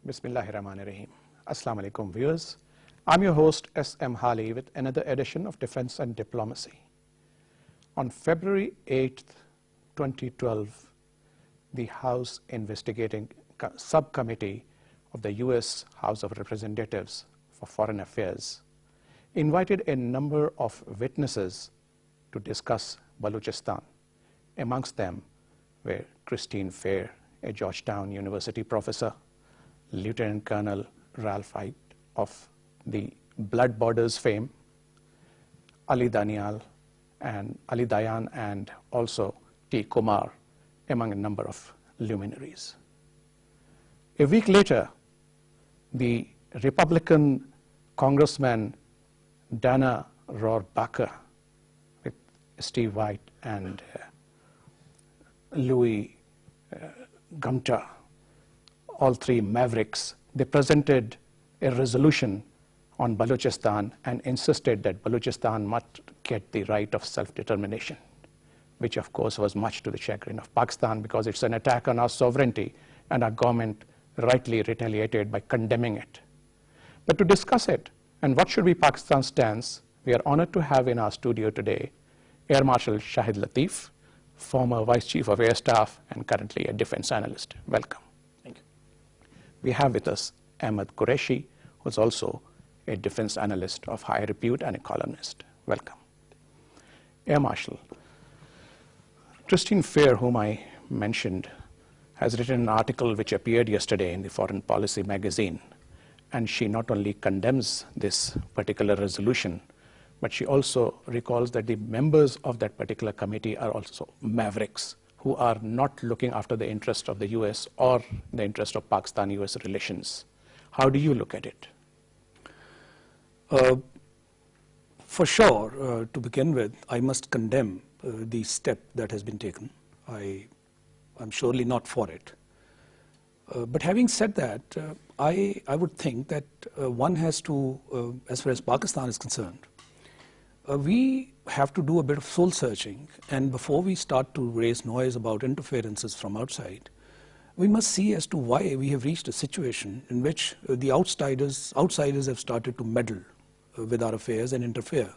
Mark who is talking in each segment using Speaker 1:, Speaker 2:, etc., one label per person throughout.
Speaker 1: Bismillahirrahmanirrahim. Assalamu alaikum viewers. I'm your host S.M. Hali with another edition of Defense and Diplomacy. On February 8th, 2012, the House Investigating Subcommittee of the U.S. House of Representatives for Foreign Affairs invited a number of witnesses to discuss Balochistan. Amongst them were Christine Fair, a Georgetown University professor, Lieutenant Colonel Ralph White of the Blood Borders fame, Ali Dayan and also T. Kumar, among a number of luminaries. A week later, the Republican Congressman Dana Rohrabacher with Steve White and Louis Gumter, all three mavericks, they presented a resolution on Balochistan and insisted that Balochistan must get the right of self-determination, which of course was much to the chagrin of Pakistan because it's an attack on our sovereignty, and our government rightly retaliated by condemning it. But to discuss it and what should be Pakistan's stance, we are honored to have in our studio today Air Marshal Shahid Latif, former Vice Chief of Air Staff and currently a defense analyst. Welcome. Thank you. We have with us Ahmed Qureshi, who is also a defense analyst of high repute and a columnist. Welcome. Air Marshal, Christine Fair, whom I mentioned, has written an article which appeared yesterday in the Foreign Policy magazine, and she not only condemns this particular resolution, but she also recalls that the members of that particular committee are also mavericks who are not looking after the interest of the US or the interest of Pakistan-US relations. How do you look at it?
Speaker 2: For sure, to begin with, I must condemn the step that has been taken. I'm surely not for it. But having said that, I would think that one has to, as far as Pakistan is concerned, we have to do a bit of soul searching, and before we start to raise noise about interferences from outside, we must see as to why we have reached a situation in which the outsiders have started to meddle with our affairs and interfere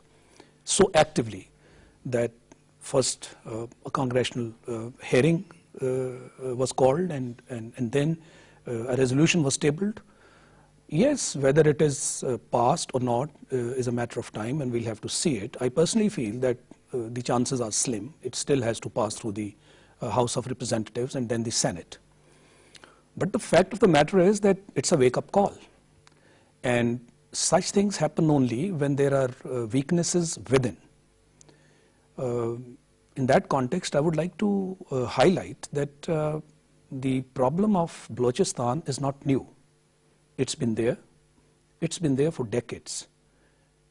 Speaker 2: so actively that first a congressional hearing was called and then a resolution was tabled. Yes, whether it is passed or not is a matter of time, and we'll have to see it. I personally feel that the chances are slim. It still has to pass through the House of Representatives and then the Senate. But the fact of the matter is that it's a wake-up call. And such things happen only when there are weaknesses within. In that context, I would like to highlight that the problem of Balochistan is not new. It's been there. It's been there for decades.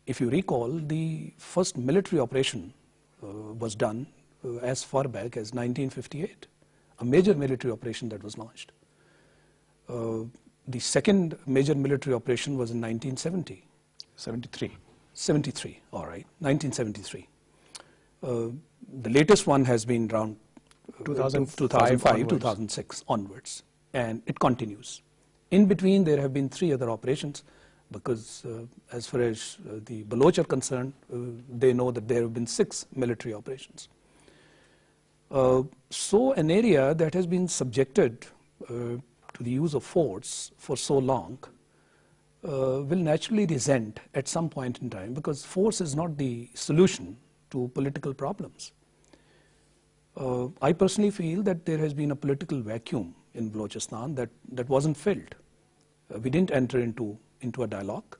Speaker 2: If you recall, the first military operation was done as far back as 1958, a major military operation that was launched. The second major military operation was in 1970. 73, all right, 1973. The latest one has been around 2005, 2006 onwards, and it continues. In between, there have been 3 other operations because as far as the Baloch are concerned, they know that there have been 6 military operations. So an area that has been subjected to the use of force for so long will naturally resent at some point in time, because force is not the solution to political problems. I personally feel that there has been a political vacuum in Balochistan that wasn't filled. We didn't enter into a dialogue.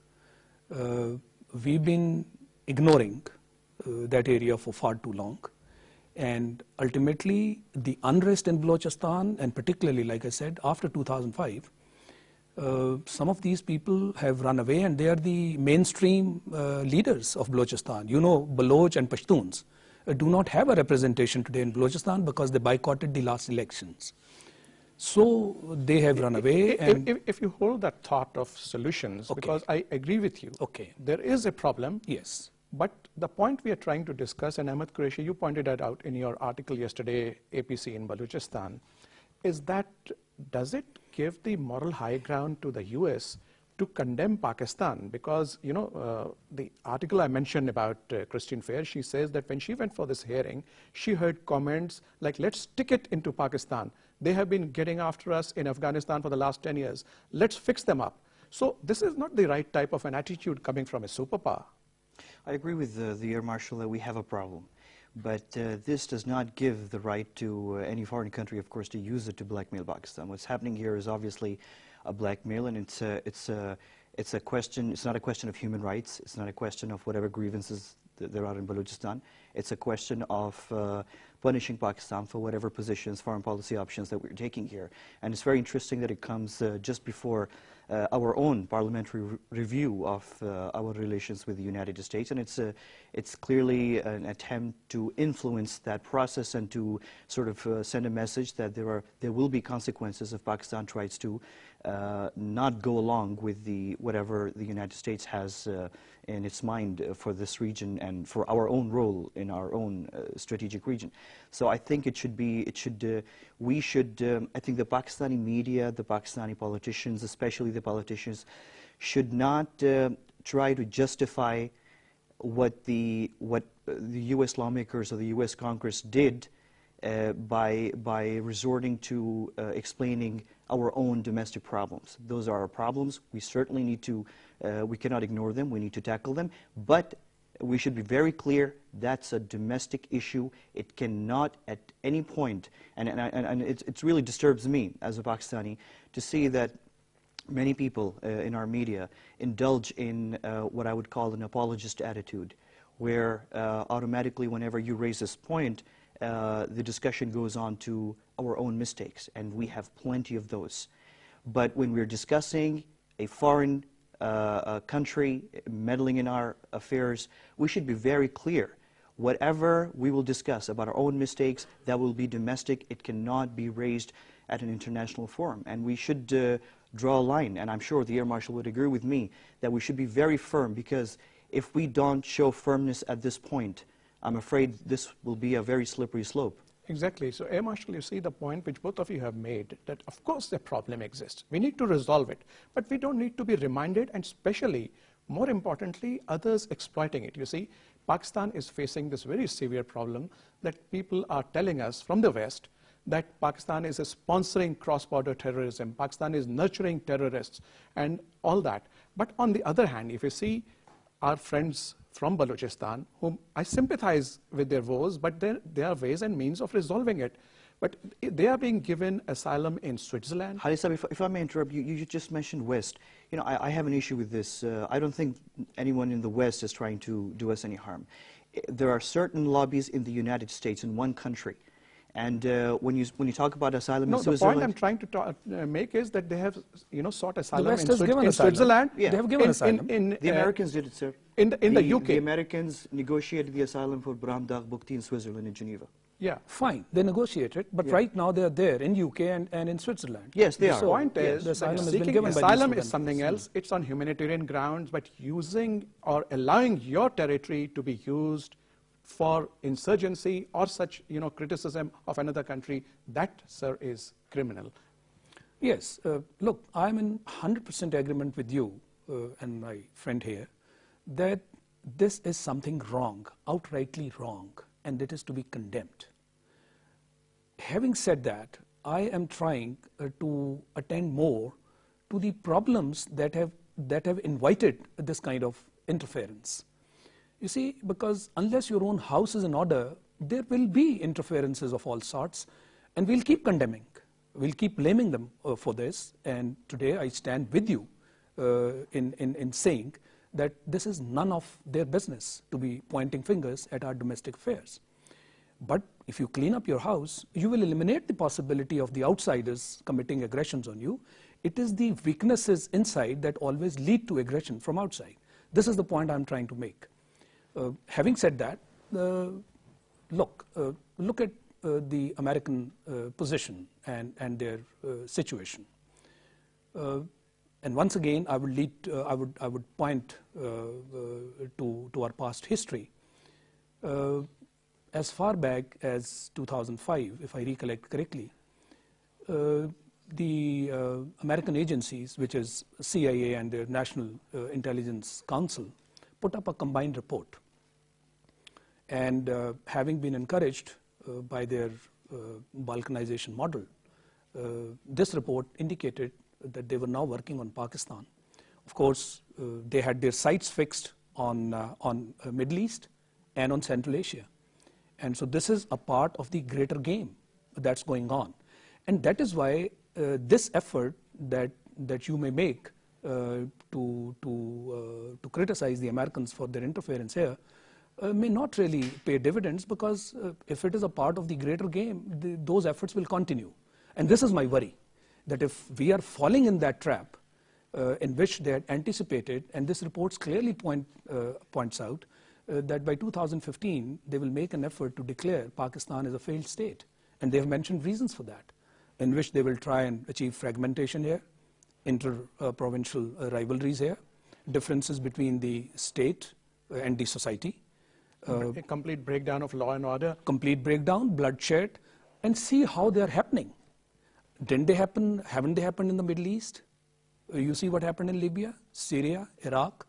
Speaker 2: We've been ignoring that area for far too long. And ultimately, the unrest in Balochistan, and particularly, like I said, after 2005, some of these people have run away, and they are the mainstream leaders of Balochistan. You know, Baloch and Pashtuns do not have a representation today in Balochistan because they boycotted the last elections. So they have run away. And
Speaker 1: if you hold that thought of solutions,
Speaker 2: okay,
Speaker 1: because I agree with you,
Speaker 2: okay,
Speaker 1: there is a problem.
Speaker 2: Yes.
Speaker 1: But the point we are trying to discuss, and Ahmed Qureshi, you pointed that out in your article yesterday, APC in Balochistan, is that does it give the moral high ground to the US to condemn Pakistan? Because, the article I mentioned about Christine Fair, she says that when she went for this hearing, she heard comments like, let's stick it into Pakistan. They have been getting after us in Afghanistan for the last 10 years. Let's fix them up. So this is not the right type of an attitude coming from a superpower.
Speaker 3: I agree with the Air Marshal that we have a problem. But this does not give the right to any foreign country, of course, to use it to blackmail Pakistan. What's happening here is obviously a blackmail, and it's a question. It's not a question of human rights. It's not a question of whatever grievances there are in Balochistan. It's a question of punishing Pakistan for whatever positions, foreign policy options that we're taking here. And it's very interesting that it comes just before our own parliamentary review of our relations with the United States, and it's clearly an attempt to influence that process and to sort of send a message that there will be consequences if Pakistan tries to not go along with whatever the United States has in its mind for this region and for our own role in our own strategic region. So I think I think the Pakistani media, the Pakistani politicians, especially the politicians, should not try to justify what the U.S. lawmakers or the U.S. Congress did by resorting to explaining our own domestic problems. Those are our problems. We certainly need to, we cannot ignore them. We need to tackle them. But we should be very clear, that's a domestic issue. It cannot at any point, and it really disturbs me as a Pakistani to see that many people in our media indulge in what I would call an apologist attitude, where automatically whenever you raise this point, the discussion goes on to our own mistakes, and we have plenty of those. But when we're discussing a foreign country meddling in our affairs, we should be very clear. Whatever we will discuss about our own mistakes, that will be domestic. It cannot be raised at an international forum. And we should draw a line, and I'm sure the Air Marshal would agree with me, that we should be very firm, because if we don't show firmness at this point, I'm afraid this will be a very slippery slope.
Speaker 1: Exactly. So, Air Marshal, you see the point which both of you have made, that of course the problem exists. We need to resolve it, but we don't need to be reminded, and especially, more importantly, others exploiting it. You see, Pakistan is facing this very severe problem that people are telling us from the West that Pakistan is sponsoring cross-border terrorism, Pakistan is nurturing terrorists, and all that. But on the other hand, if you see our friends from Balochistan, whom I sympathize with their woes, but there are ways and means of resolving it. But they are being given asylum in Switzerland.
Speaker 3: Halisa, if I may interrupt, you just mentioned West. You know, I have an issue with this. I don't think anyone in the West is trying to do us any harm. There are certain lobbies in the United States, in one country. And when you talk about asylum in Switzerland...
Speaker 1: No, the point I'm trying to make is that they have, sought asylum in
Speaker 2: Switzerland.
Speaker 1: Switzerland.
Speaker 2: Yeah. They have given asylum.
Speaker 3: The Americans did it, sir.
Speaker 1: In the UK.
Speaker 3: The Americans negotiated the asylum for Bram Dag Bukti in Switzerland, in Geneva.
Speaker 1: Yeah.
Speaker 2: Fine, they negotiated, but right now they are there in UK and in Switzerland.
Speaker 3: Yes, they are.
Speaker 1: The point is,
Speaker 2: the asylum has been
Speaker 1: seeking
Speaker 2: given by
Speaker 1: asylum
Speaker 2: these
Speaker 1: is something else. It's on humanitarian grounds, but using or allowing your territory to be used for insurgency or such, criticism of another country, that, sir, is criminal.
Speaker 2: Yes, look, I'm in 100% agreement with you and my friend here that this is something wrong, outrightly wrong, and it is to be condemned. Having said that, I am trying to attend more to the problems that have invited this kind of interference. You see, because unless your own house is in order, there will be interferences of all sorts, and we'll keep condemning. We'll keep blaming them for this, and today I stand with you in saying that this is none of their business to be pointing fingers at our domestic affairs. But if you clean up your house, you will eliminate the possibility of the outsiders committing aggressions on you. It is the weaknesses inside that always lead to aggression from outside. This is the point I'm trying to make. Having said that, look at the American position and their situation. And once again, I would point to our past history. As far back as 2005, if I recollect correctly, the American agencies, which is CIA and the National Intelligence Council, put up a combined report. And having been encouraged by their balkanization model, this report indicated that they were now working on Pakistan. Of course, they had their sights fixed on Middle East and on Central Asia. And so this is a part of the greater game that's going on. And that is why this effort that you may make to criticize the Americans for their interference here may not really pay dividends, because if it is a part of the greater game, those efforts will continue. And this is my worry, that if we are falling in that trap in which they had anticipated, and this report clearly points out that by 2015 they will make an effort to declare Pakistan as a failed state. And they have mentioned reasons for that, in which they will try and achieve fragmentation here, inter-provincial rivalries here, differences between the state and the society.
Speaker 1: A complete breakdown of law and order.
Speaker 2: Complete breakdown, bloodshed, and see how they are happening. Didn't they happen? Haven't they happened in the Middle East? You see what happened in Libya, Syria, Iraq.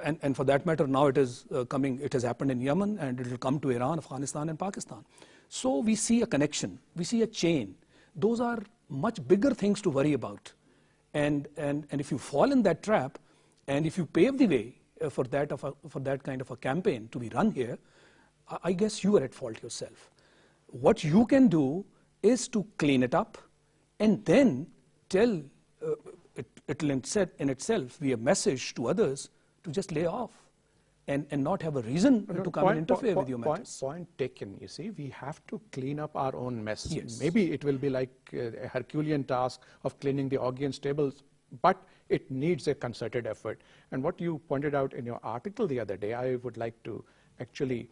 Speaker 2: And for that matter, now it is coming. It has happened in Yemen, and it will come to Iran, Afghanistan, and Pakistan. So we see a connection. We see a chain. Those are much bigger things to worry about. And if you fall in that trap, and if you pave the way for that kind of a campaign to be run here, I guess you are at fault yourself. What you can do is to clean it up, and then tell it will in itself be a message to others to just lay off and not have a reason to come and interfere with your matters.
Speaker 1: Point taken. You see, we have to clean up our own mess.
Speaker 2: Yes.
Speaker 1: Maybe it will be like a Herculean task of cleaning the Augean stables, but it needs a concerted effort. And what you pointed out in your article the other day, I would like to actually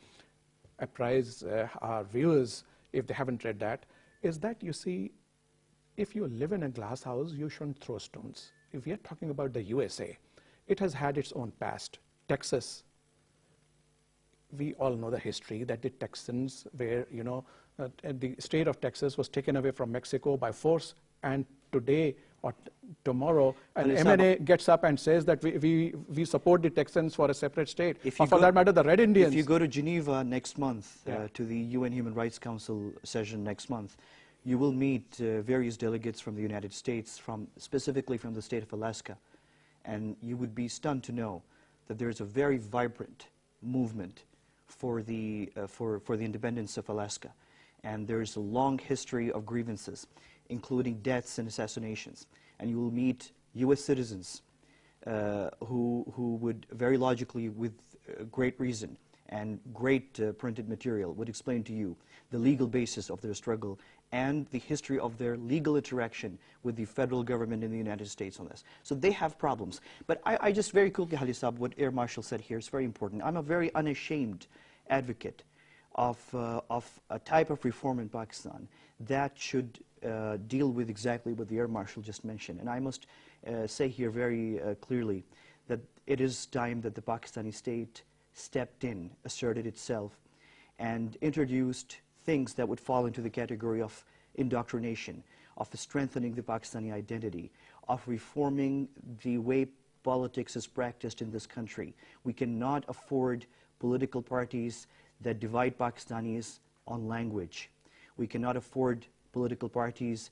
Speaker 1: apprise our viewers, if they haven't read that, is that, you see, if you live in a glass house, you shouldn't throw stones. If we are talking about the USA, it has had its own past. Texas, we all know the history that the Texans were, the state of Texas was taken away from Mexico by force, and today or tomorrow, an MNA gets up and says that we support the Texans for a separate state, or for that matter, the Red Indians.
Speaker 3: If you go to Geneva next month, to the UN Human Rights Council session next month, you will meet various delegates from the United States, specifically from the state of Alaska, and you would be stunned to know that there is a very vibrant movement for the independence of Alaska, and there is a long history of grievances, including deaths and assassinations. And you will meet U.S. citizens who would very logically, with great reason and great printed material, would explain to you the legal basis of their struggle and the history of their legal interaction with the federal government in the United States on this. So they have problems. But I just very quickly, Khalid Saab, what Air Marshal said here is very important. I'm a very unashamed advocate of a type of reform in Pakistan that should deal with exactly what the Air Marshal just mentioned. And I must say here very clearly that it is time that the Pakistani state stepped in, asserted itself, and introduced things that would fall into the category of indoctrination, of strengthening the Pakistani identity, of reforming the way politics is practiced in this country. We cannot afford political parties that divide Pakistanis on language. We cannot afford political parties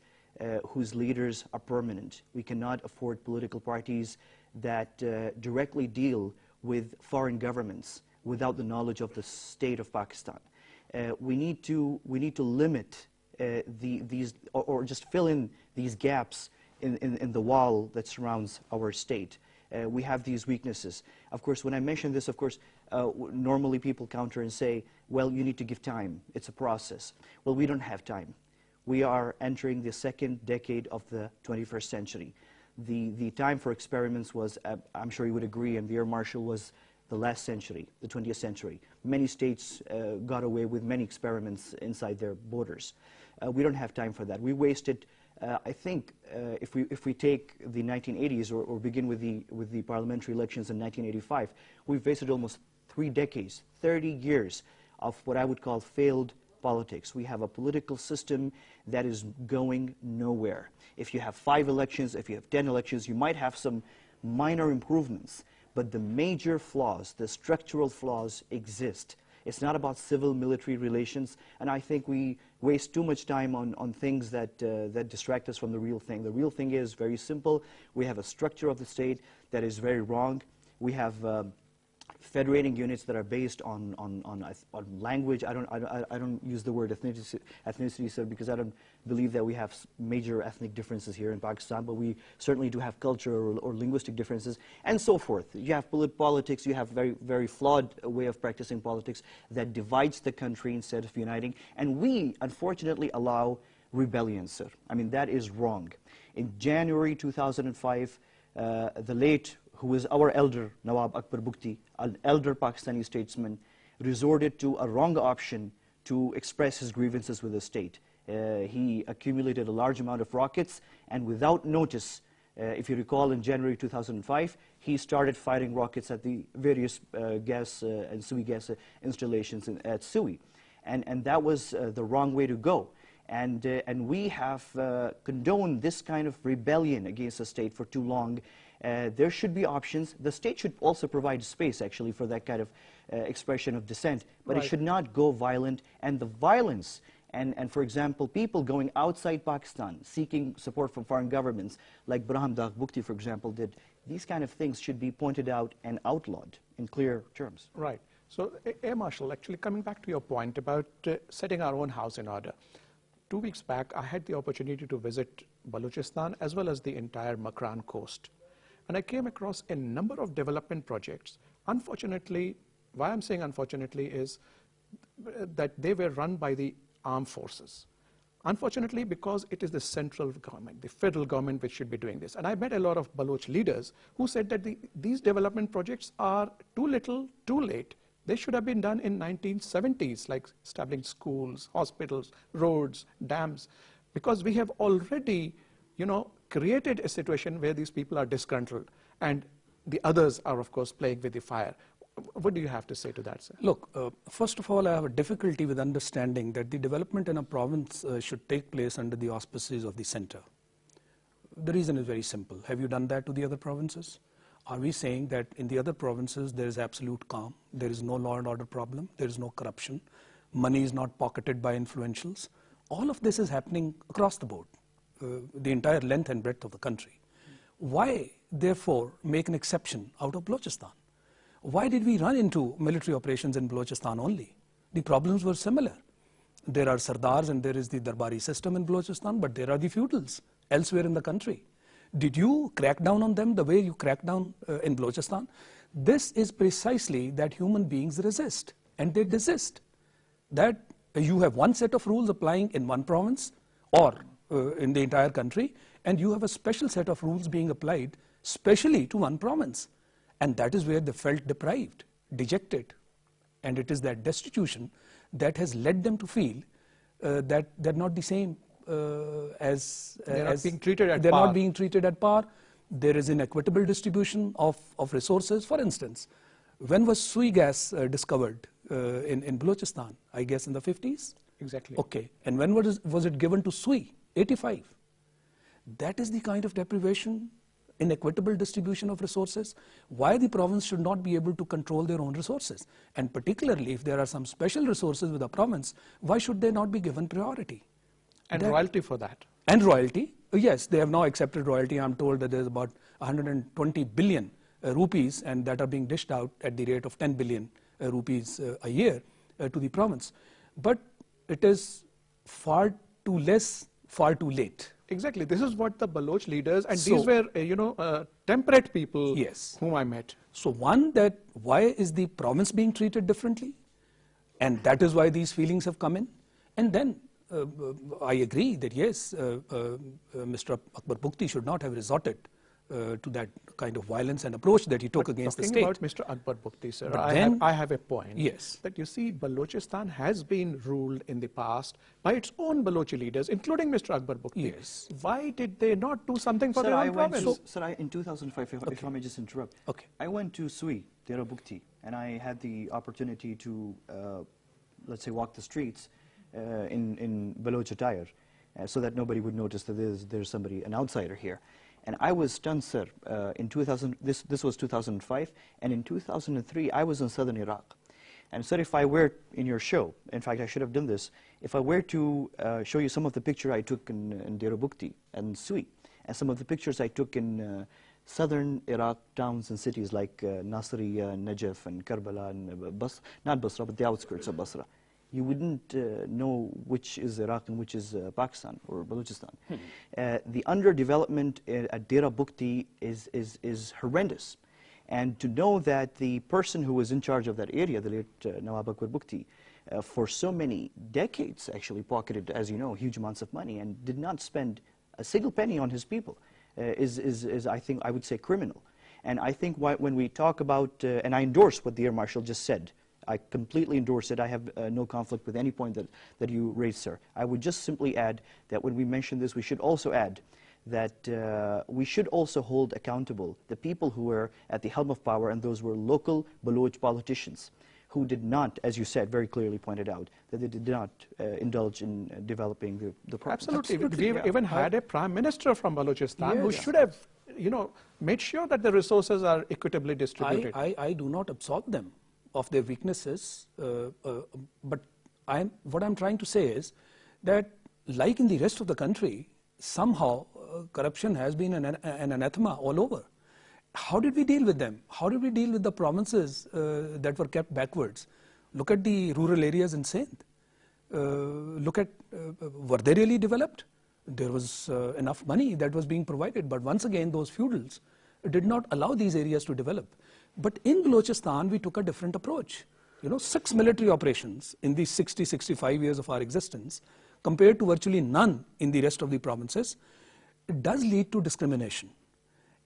Speaker 3: whose leaders are permanent. We cannot afford political parties that directly deal with foreign governments without the knowledge of the state of Pakistan. We need to limit these, or just fill in these gaps in the wall that surrounds our state. We have these weaknesses. Of course, when I mention this, of course, normally people counter and say, well, you need to give time. It's a process. Well, we don't have time. We are entering the second decade of the 21st century. The time for experiments was, I'm sure you would agree, and the Air Marshal was the last century, the 20th century. Many states got away with many experiments inside their borders. We don't have time for that. We wasted, I think, if we take the 1980s or begin with the parliamentary elections in 1985, we've wasted almost 3 decades, 30 years of what I would call failed politics. We have a political system that is going nowhere. If you have 5 elections, if you have 10 elections, you might have some minor improvements, but the major flaws, the structural flaws exist. It's not about civil-military relations, and I think we waste too much time on things that, that distract us from the real thing. The real thing is very simple. We have a structure of the state that is very wrong. We have federating units that are based on language. I don't use the word ethnicity, sir, because I don't believe that we have major ethnic differences here in Pakistan, but we certainly do have cultural or linguistic differences, and so forth. You have politics, you have very flawed way of practicing politics that divides the country instead of uniting, and we, unfortunately, allow rebellion, sir. I mean, that is wrong. In January 2005, the late, who is our elder, Nawab Akbar Bukti, an elder Pakistani statesman, resorted to a wrong option to express his grievances with the state. He accumulated a large amount of rockets, and without notice, if you recall, in January 2005, he started firing rockets at the various gas and Sui gas installations at Sui. And that was the wrong way to go. And we have condoned this kind of rebellion against the state for too long. There should be options. The state should also provide space, actually, for that kind of expression of dissent. But it should not go violent. And the violence, and for example, people going outside Pakistan, seeking support from foreign governments, like Braham Dag Bukti, for example, did, these kind of things should be pointed out and outlawed in clear terms.
Speaker 1: Right. So, Air Marshal, actually coming back to your point about setting our own house in order. 2 weeks back, I had the opportunity to visit Balochistan as well as the entire Makran coast. And I came across a number of development projects. Unfortunately, why I'm saying unfortunately is that they were run by the armed forces. Unfortunately, because it is the central government, the federal government, which should be doing this. And I met a lot of Baloch leaders who said that these development projects are too little, too late. They should have been done in 1970s, like establishing schools, hospitals, roads, dams, because we have already, created a situation where these people are disgruntled, and the others are, of course, playing with the fire. What do you have to say to that, sir?
Speaker 2: Look, first of all, I have a difficulty with understanding that the development in a province should take place under the auspices of the center. The reason is very simple. Have you done that to the other provinces? Are we saying that in the other provinces there is absolute calm, there is no law and order problem, there is no corruption, money is not pocketed by influentials? All of this is happening across the board, the entire length and breadth of the country. Why, therefore, make an exception out of Balochistan? Why did we run into military operations in Balochistan only? The problems were similar. There are Sardars and there is the Darbari system in Balochistan, but there are the feudals elsewhere in the country. Did you crack down on them the way you cracked down in Balochistan? This is precisely that human beings resist and they desist. That you have one set of rules applying in one province or in the entire country, and you have a special set of rules being applied specially to one province. And that is where they felt deprived, dejected. And it is that destitution that has led them to feel that they're not the same they're not being treated at par. There is inequitable distribution of resources. For instance, when was Sui gas discovered in Balochistan? I guess in the 50s?
Speaker 1: Exactly.
Speaker 2: Okay. And when was it given to Sui? 85. That is the kind of deprivation, inequitable distribution of resources. Why the province should not be able to control their own resources? And particularly if there are some special resources with a province, why should they not be given priority?
Speaker 1: And royalty for that.
Speaker 2: And royalty. Yes, they have now accepted royalty. I'm told that there's about 120 billion rupees, and that are being dished out at the rate of 10 billion rupees a year to the province. But it is far too less, far too late.
Speaker 1: Exactly. This is what the Baloch leaders, and these were, temperate people whom I met.
Speaker 2: So one, that why is the province being treated differently? And that is why these feelings have come in. And then I agree that yes, Mr. Akbar Bukti should not have resorted to that kind of violence and approach that he took against the state.
Speaker 1: Talking about Mr. Akbar Bukti, sir,
Speaker 2: But
Speaker 1: I have a point.
Speaker 2: Yes.
Speaker 1: That you see, Balochistan has been ruled in the past by its own Balochi leaders, including Mr. Akbar Bukti.
Speaker 2: Yes.
Speaker 1: Why did they not do something for their own province?
Speaker 3: Sir, in 2005, if I may just interrupt, I went to Sui, Dera Bukti, and I had the opportunity to, let's say, walk the streets. in Baloch attire, so that nobody would notice that there's somebody, an outsider here. And I was stunned, sir. In 2000, this was 2005, and in 2003, I was in southern Iraq. And sir, if I were in your show, in fact, I should have done this, if I were to show you some of the picture I took in Dera Bukti and Sui, and some of the pictures I took in southern Iraq towns and cities like Nasiriyah, Najaf, and Karbala, and not Basra, but the outskirts of Basra, you wouldn't know which is Iraq and which is Pakistan or Balochistan. The underdevelopment at Dera Bukti is horrendous. And to know that the person who was in charge of that area, the late Nawab Akbar Bukti, for so many decades actually pocketed, as you know, huge amounts of money and did not spend a single penny on his people is I think, I would say, criminal. And I think when we talk about, and I endorse what the Air Marshal just said, I completely endorse it. I have no conflict with any point that you raised, sir. I would just simply add that when we mention this, we should also add that we should also hold accountable the people who were at the helm of power, and those were local Baloch politicians who did not, as you said, very clearly pointed out, that they did not indulge in developing the province.
Speaker 1: Absolutely. We've even had a prime minister from Balochistan who should have, made sure that the resources are equitably distributed.
Speaker 2: I do not absolve them of their weaknesses, but what I'm trying to say is that, like in the rest of the country, somehow corruption has been an anathema all over. How did we deal with them? How did we deal with the provinces that were kept backwards? Look at the rural areas in Sindh. Look at, were they really developed? There was enough money that was being provided, but once again, those feudals did not allow these areas to develop. But in Balochistan, we took a different approach. 6 military operations in the 65 years of our existence, compared to virtually none in the rest of the provinces, it does lead to discrimination.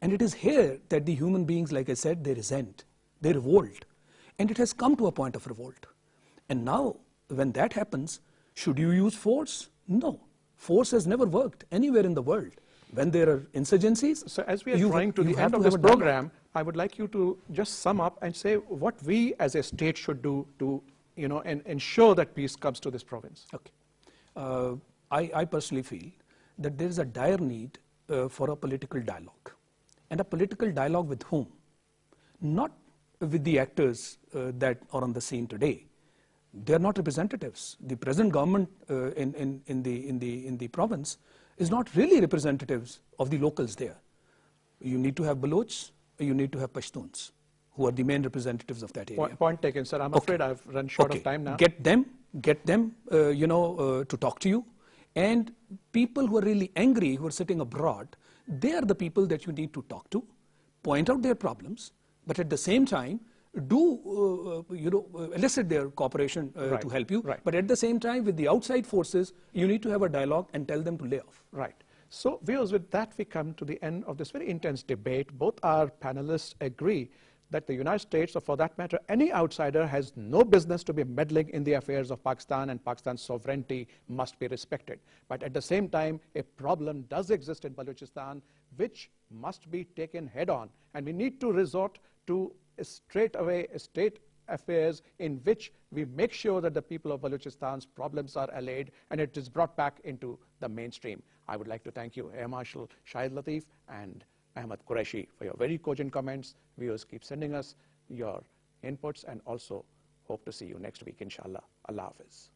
Speaker 2: And it is here that the human beings, like I said, they resent, they revolt. And it has come to a point of revolt. And now, when that happens, should you use force? No. Force has never worked anywhere in the world. When there are insurgencies...
Speaker 1: So as we are drawing to the end of this program, I would like you to just sum up and say what we as a state should do to, and ensure that peace comes to this province.
Speaker 2: Okay. I personally feel that there is a dire need for a political dialogue. And a political dialogue with whom? Not with the actors that are on the scene today. They are not representatives. The present government in the province is not really representatives of the locals there. You need to have Balochs, you need to have Pashtuns, who are the main representatives of that area.
Speaker 1: Point taken, sir. I'm afraid I've run short of time now.
Speaker 2: Get them, to talk to you. And people who are really angry, who are sitting abroad, they are the people that you need to talk to, point out their problems, but at the same time, elicit their cooperation to help you.
Speaker 1: Right.
Speaker 2: But at the same time, with the outside forces, you need to have a dialogue and tell them to lay off.
Speaker 1: Right. So, viewers, with that we come to the end of this very intense debate. Both our panelists agree that the United States, or for that matter, any outsider, has no business to be meddling in the affairs of Pakistan, and Pakistan's sovereignty must be respected. But at the same time, a problem does exist in Balochistan, which must be taken head on. And we need to resort to straight away state affairs in which we make sure that the people of Balochistan's problems are allayed and it is brought back into the mainstream. I would like to thank you, Air Marshal Shahid Latif and Ahmad Qureshi, for your very cogent comments. Viewers, keep sending us your inputs, and also hope to see you next week, inshallah. Allah Hafiz.